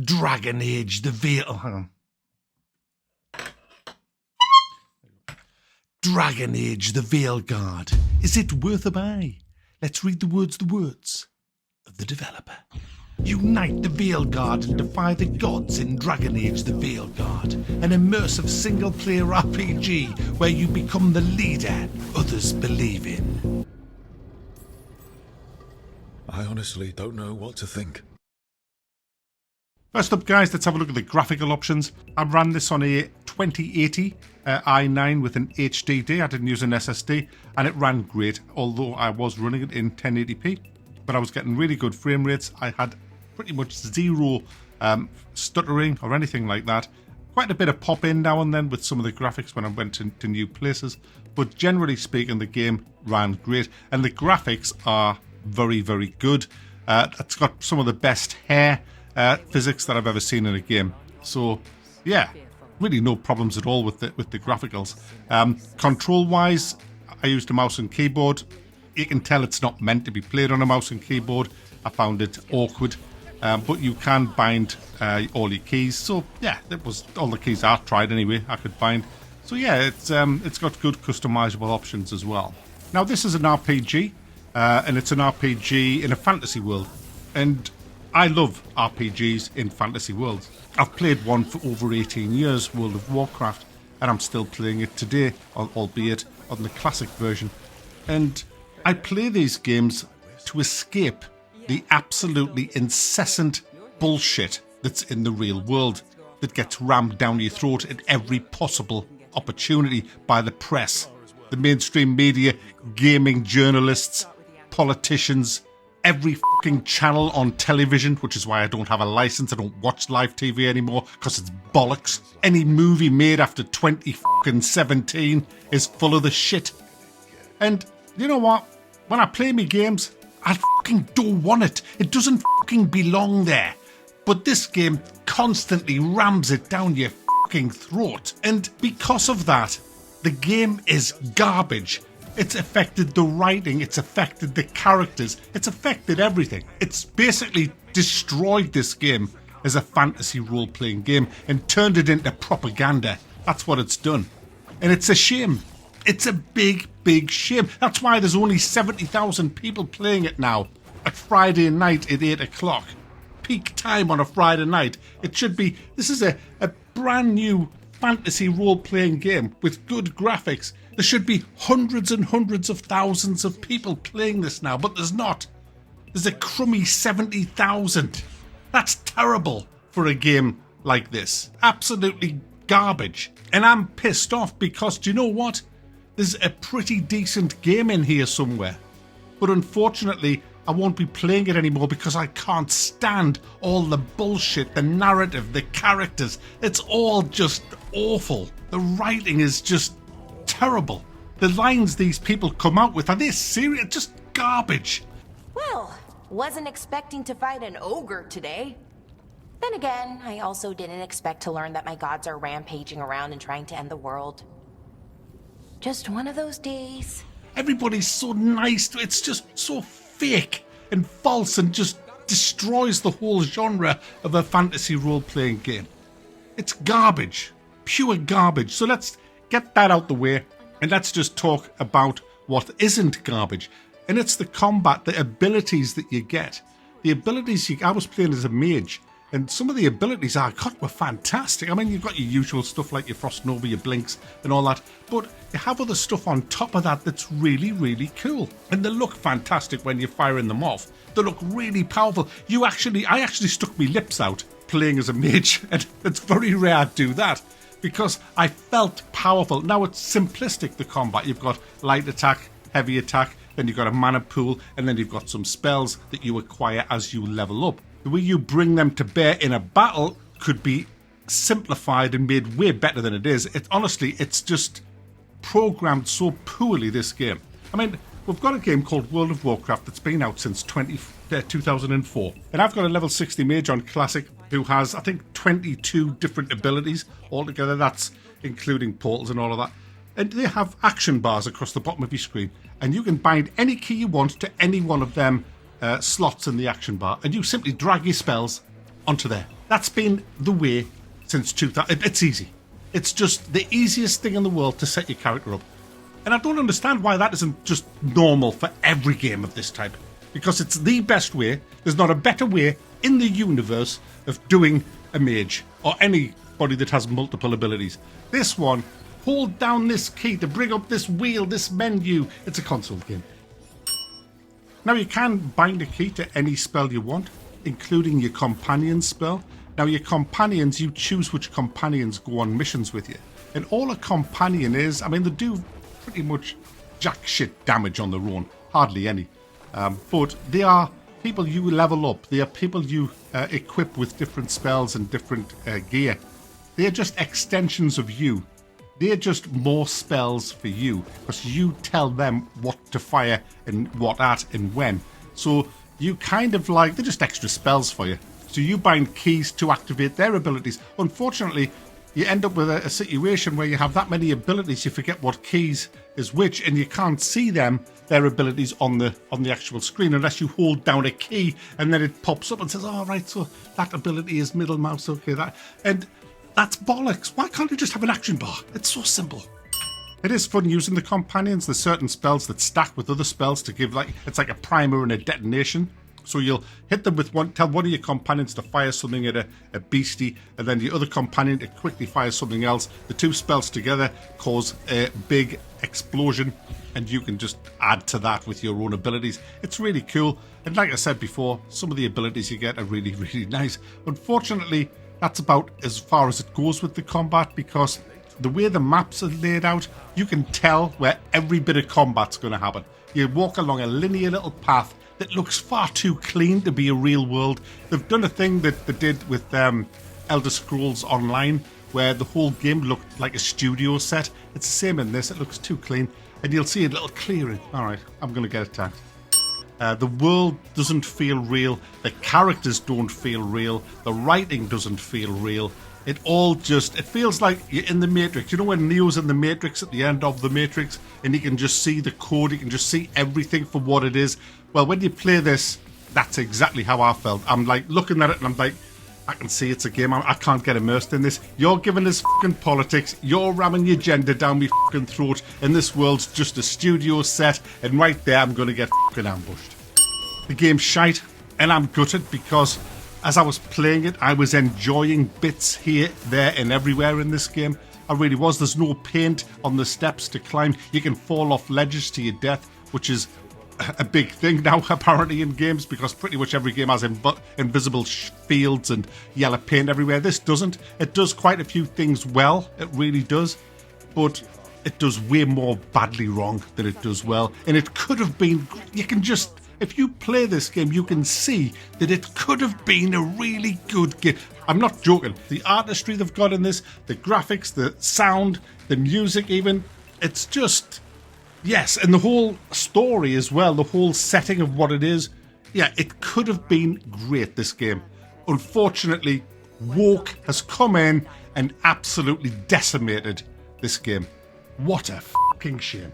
Dragon Age the Veil... Hang on. Dragon Age the Veilguard. Is it worth a buy? Let's read the words of the developer. Unite the Veilguard and defy the gods in Dragon Age the Veilguard, an immersive single-player RPG where you become the leader others believe in. I honestly don't know what to think. First up, guys, let's have a look at the graphical options. I ran this on a 2080 i9 with an HDD. I didn't use an SSD, and it ran great, although I was running it in 1080p. But I was getting really good frame rates. I had pretty much zero stuttering or anything like that. Quite a bit of pop-in now and then with some of the graphics when I went to new places. But generally speaking, the game ran great. And the graphics are very, very good. It's got some of the best hair physics that I've ever seen in a game. So, yeah, really no problems at all with the graphicals. Control-wise, I used a mouse and keyboard. You can tell it's not meant to be played on a mouse and keyboard. I found it awkward. But you can bind all your keys. So, yeah, that was all the keys I tried anyway, I could bind. So, yeah, it's got good customizable options as well. Now, this is an RPG, and it's an RPG in a fantasy world. And I love RPGs in fantasy worlds. I've played one for over 18 years, World of Warcraft, and I'm still playing it today, albeit on the classic version. And I play these games to escape the absolutely incessant bullshit that's in the real world, that gets rammed down your throat at every possible opportunity by the press, the mainstream media, gaming journalists, politicians, every fucking channel on television, which is why I don't have a license. I don't watch live TV anymore because it's bollocks. Any movie made after 2017 is full of the shit. And you know what? When I play me games, I fucking don't want it. It doesn't fucking belong there. But this game constantly rams it down your fucking throat. And because of that, the game is garbage. It's affected the writing, it's affected the characters, it's affected everything. It's basically destroyed this game as a fantasy role-playing game and turned it into propaganda. That's what it's done. And it's a shame. It's a big, big shame. That's why there's only 70,000 people playing it now at Friday night at 8 o'clock. Peak time on a Friday night. It should be, this is a brand new fantasy role-playing game with good graphics. There should be hundreds and hundreds of thousands of people playing this now, but there's not. There's a crummy 70,000. That's terrible for a game like this. Absolutely garbage. And I'm pissed off because, do you know what? There's a pretty decent game in here somewhere. But unfortunately, I won't be playing it anymore because I can't stand all the bullshit, the narrative, the characters. It's all just awful. The writing is just terrible. The lines these people come out with, are they serious? Just garbage. Well, wasn't expecting to fight an ogre today. Then again, I also didn't expect to learn that my gods are rampaging around and trying to end the world. Just one of those days. Everybody's so nice. It's just so fake and false and just destroys the whole genre of a fantasy role-playing game. It's garbage. Pure garbage. So let's get that out the way and let's just talk about what isn't garbage. And it's the combat, the abilities that you get. The abilities I was playing as a mage, and some of the abilities I got were fantastic. I mean, you've got your usual stuff like your Frost Nova, your Blinks and all that, but you have other stuff on top of that that's really, really cool. And they look fantastic when you're firing them off. They look really powerful. I actually stuck my lips out playing as a mage, and it's very rare I do that because I felt powerful. Now it's simplistic, the combat. You've got light attack, heavy attack, then you've got a mana pool, and then you've got some spells that you acquire as you level up. The way you bring them to bear in a battle could be simplified and made way better than it is. Honestly, it's just programmed so poorly, this game. I mean, we've got a game called World of Warcraft that's been out since 2004. And I've got a level 60 mage on Classic who has, I think, 22 different abilities altogether. That's including portals and all of that. And they have action bars across the bottom of your screen. And you can bind any key you want to any one of them slots in the action bar, and you simply drag your spells onto there. That's been the way since 2000. It's easy. It's just the easiest thing in the world to set your character up. And I don't understand why that isn't just normal for every game of this type. Because it's the best way. There's not a better way in the universe of doing a mage or anybody that has multiple abilities. This one, hold down this key to bring up this wheel, this menu. It's a console game. Now you can bind a key to any spell you want, including your companion spell. Now your companions, you choose which companions go on missions with you. And all a companion is, I mean, they do pretty much jack shit damage on their own. Hardly any. But they are people you level up. They are people you equip with different spells and different gear. They are just extensions of you. They're just more spells for you because you tell them what to fire and what at and when. So you kind of like, they're just extra spells for you. So you bind keys to activate their abilities. Unfortunately, you end up with a situation where you have that many abilities, you forget what keys is which, and you can't see their abilities on the actual screen unless you hold down a key and then it pops up and says, "Oh, right, so that ability is middle mouse, okay, that." And that's bollocks. Why can't you just have an action bar? It's so simple. It is fun using the companions. There's certain spells that stack with other spells to give, like, it's like a primer and a detonation. So you'll hit them with tell one of your companions to fire something at a beastie, and then the other companion to quickly fire something else. The two spells together cause a big explosion, and you can just add to that with your own abilities. It's really cool. And like I said before, some of the abilities you get are really, really nice. Unfortunately, that's about as far as it goes with the combat, because the way the maps are laid out, you can tell where every bit of combat's going to happen. You walk along a linear little path that looks far too clean to be a real world. They've done a thing that they did with Elder Scrolls Online, where the whole game looked like a studio set. It's the same in this. It looks too clean. And you'll see a little clearing. Alright, I'm going to get attacked. The world doesn't feel real. The characters don't feel real. The writing doesn't feel real. It all just, it feels like you're in the Matrix. You know when Neo's in the Matrix at the end of the Matrix and you can just see the code, you can just see everything for what it is? Well, when you play this, that's exactly how I felt. I'm like looking at it and I'm like, I can see it's a game. I can't get immersed in this. You're giving us fucking politics. You're ramming your gender down my fucking throat, and this world's just a studio set, and right there I'm going to get fucking ambushed. The game's shite, and I'm gutted because as I was playing it, I was enjoying bits here, there, and everywhere in this game. I really was. There's no paint on the steps to climb. You can fall off ledges to your death, which is a big thing now apparently in games, because pretty much every game has invisible fields and yellow paint everywhere. This doesn't. It does quite a few things well, it really does, but it does way more badly wrong than it does well. And it could have been, you can just, if you play this game, you can see that it could have been a really good game. I'm not joking. The artistry they've got in this, the graphics, the sound, the music even, it's just, yes, and the whole story as well, the whole setting of what it is. Yeah, it could have been great, this game. Unfortunately, Woke has come in and absolutely decimated this game. What a fucking shame.